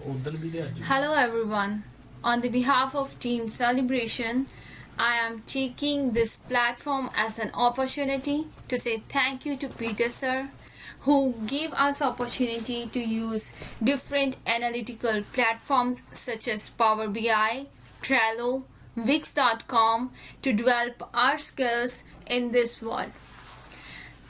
Hello everyone. On the behalf of Team Celebration, I am taking this platform as an opportunity to say thank you to Peter sir, who gave us opportunity to use different analytical platforms such as Power BI, Trello, Wix.com to develop our skills in this world.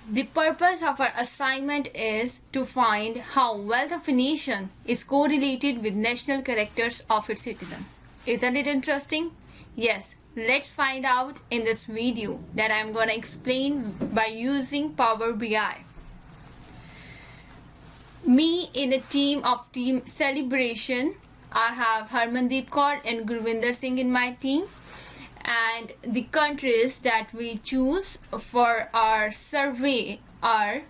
The purpose of our assignment is to find how wealth of a nation is correlated with national characters of its citizens. Isn't it interesting? Yes, let's find out in this video that I'm going to explain by using Power BI. Me in a team of Team Celebration, I have Harmandeep Kaur and Gurvinder Singh in my team. And the countries that we choose for our survey are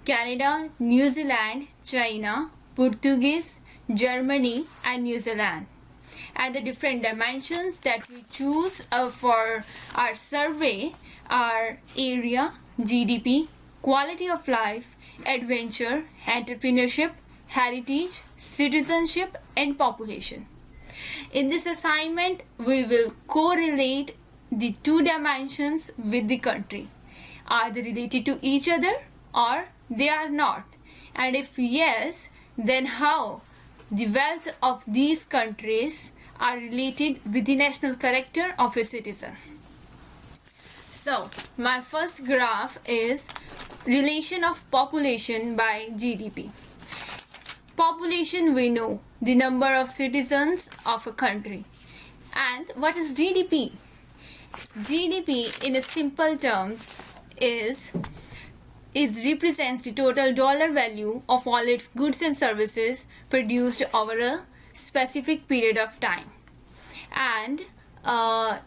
Canada, New Zealand, China, Portuguese, Germany and New Zealand. And the different dimensions that we choose for our survey are area, GDP, quality of life, adventure, entrepreneurship, heritage, citizenship and population. In this assignment, we will correlate the two dimensions with the country. Are they related to each other or they are not? And if yes, then how the wealth of these countries are related with the national character of a citizen. So, my first graph is relation of population by GDP. Population, we know the number of citizens of a country. And what is GDP? GDP in a simple terms is represents the total dollar value of all its goods and services produced over a specific period of time. And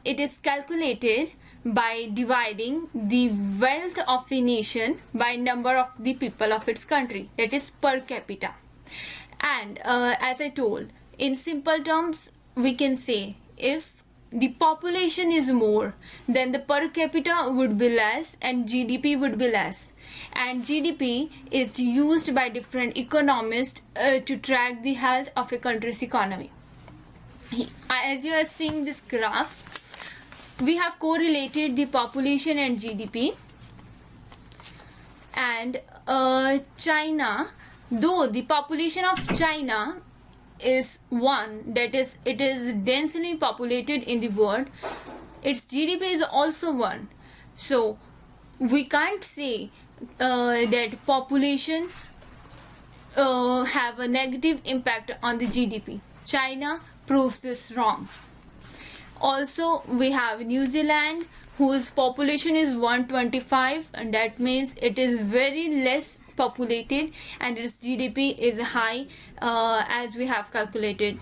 it is calculated by dividing the wealth of a nation by number of the people of its country, that is per capita. And as I told, in simple terms, we can say if the population is more, then the per capita would be less and GDP would be less. And GDP is used by different economists to track the health of a country's economy. As you are seeing this graph, we have correlated the population and GDP. And China, though the population of China is 1, that is, it is densely populated in the world, its GDP is also 1. So, we can't say that population have a negative impact on the GDP. China proves this wrong. Also, we have New Zealand, whose population is 125, and that means it is very less populated and its GDP is high as we have calculated.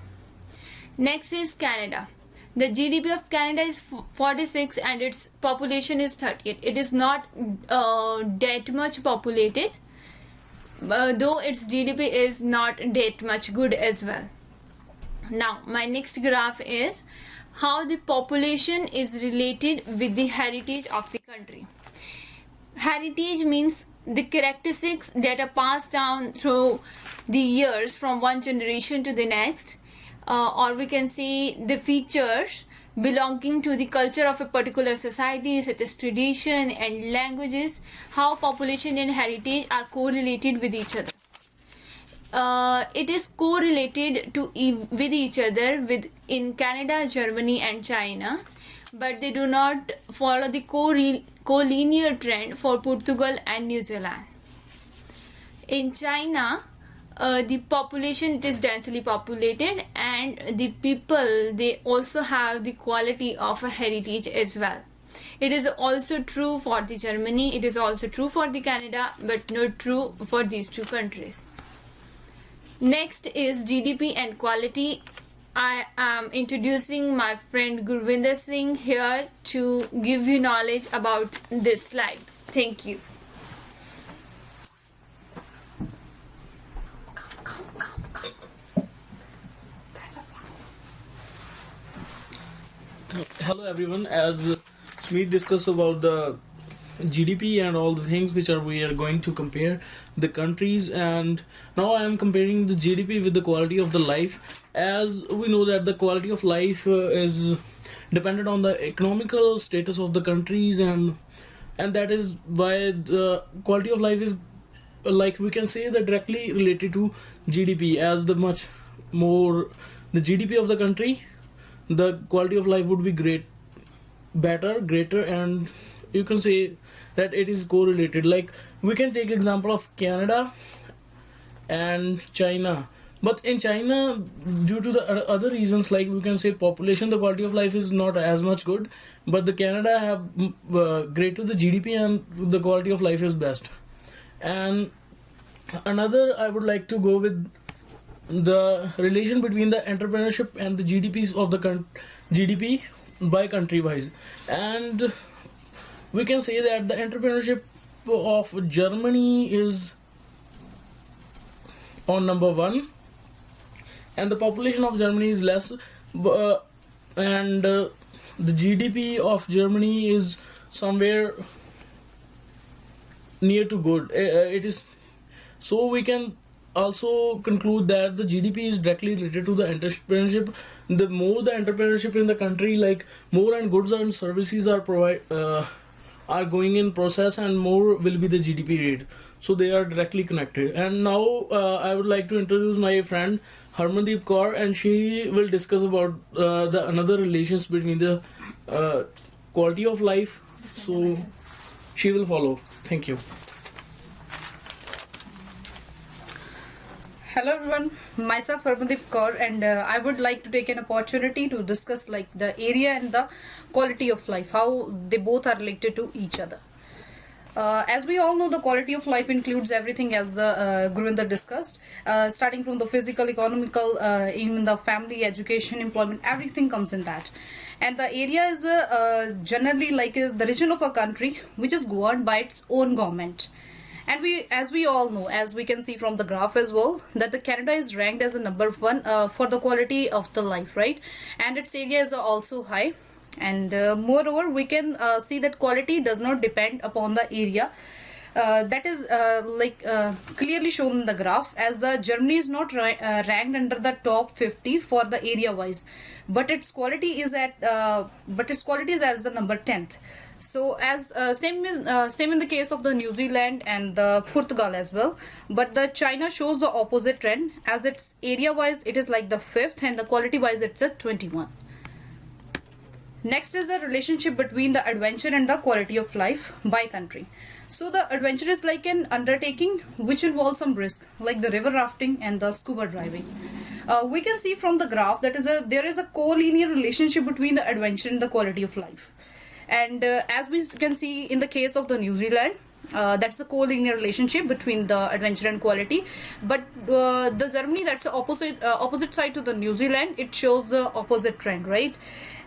Next is Canada. The GDP of Canada is 46 and its population is 38. It is not that much populated, though its GDP is not that much good as well. Now, my next graph is how the population is related with the heritage of the country. Heritage means the characteristics that are passed down through the years from one generation to the next, or we can say the features belonging to the culture of a particular society, such as tradition and languages, how population and heritage are correlated with each other. It is correlated with each other in Canada, Germany and China, but they do not follow the collinear trend for Portugal and New Zealand. In China, the population is densely populated and the people, they also have the quality of a heritage as well. It is also true for the Germany, it is also true for the Canada, but not true for these two countries. Next is GDP and quality. I am introducing my friend Gurvinder Singh here to give you knowledge about this slide. Thank you. Hello everyone. As Smith discussed about the GDP and all the things which are we are going to compare the countries. And now I am comparing the GDP with the quality of the life, as we know that the quality of life is dependent on the economical status of the countries, and that is why the quality of life is, like we can say, that directly related to GDP. As the much more the GDP of the country, the quality of life would be greater, and you can say that it is correlated. Like we can take example of Canada and China. But in China, due to the other reasons, like we can say population, the quality of life is not as much good. But the Canada have greater the GDP and the quality of life is best. And another, I would like to go with the relation between the entrepreneurship and the GDPs of the GDP by country wise. And we can say that the entrepreneurship of Germany is on number one, and the population of Germany is less, and the GDP of Germany is somewhere near to good. It is, so we can also conclude that the GDP is directly related to the entrepreneurship. The more the entrepreneurship in the country, like more and goods and services are going in process, and more will be the GDP rate. So they are directly connected. And now I would like to introduce my friend Harmandeep Kaur, and she will discuss about the another relations between the quality of life. So she will follow. Thank you. Hello everyone, myself Harmandeep Kaur, and I would like to take an opportunity to discuss like the area and the quality of life, how they both are related to each other. As we all know, the quality of life includes everything, as the Gurinder discussed, starting from the physical, economical, even the family, education, employment, everything comes in that. And the area is generally like the region of a country which is governed by its own government. And as we all know, as we can see from the graph as well, that the Canada is ranked as a number one for the quality of the life, right? And its area is also high. And moreover, we can see that quality does not depend upon the area. That is clearly shown in the graph, as the Germany is not ranked under the top 50 for the area wise, but its quality is as the number 10th. So as same in the case of the New Zealand and the Portugal as well, but the China shows the opposite trend, as its area wise it is like the 5th, and the quality wise it's at 21. Next is the relationship between the adventure and the quality of life by country. So the adventure is like an undertaking which involves some risk, like the river rafting and the scuba diving. We can see from the graph that there is a co-linear relationship between the adventure and the quality of life. And as we can see in the case of the New Zealand, that's a co-linear relationship between the adventure and quality. But the Germany, that's the opposite side to the New Zealand, it shows the opposite trend, right?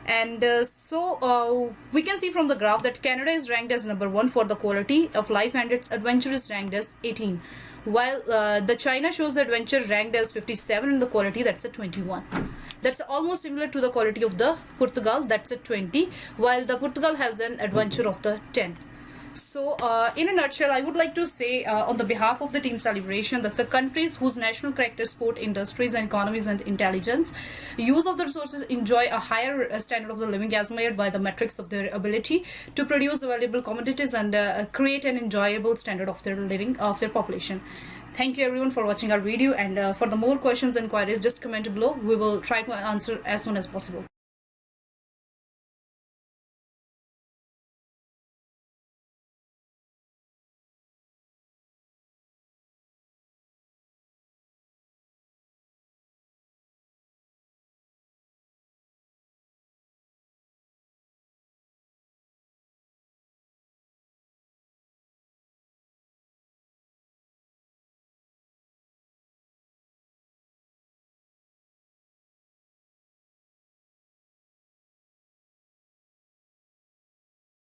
And so we can see from the graph that Canada is ranked as number one for the quality of life, and its adventure is ranked as 18, while the China shows the adventure ranked as 57 and the quality that's a 21. That's almost similar to the quality of the Portugal, that's a 20, while the Portugal has an adventure of the 10. So in a nutshell, I would like to say on the behalf of the team Celebration, that's the countries whose national character, sport, industries and economies and intelligence, use of the resources enjoy a higher standard of the living as measured by the metrics of their ability to produce valuable commodities and create an enjoyable standard of their living, of their population. Thank you everyone for watching our video, and for the more questions and queries, just comment below. We will try to answer as soon as possible.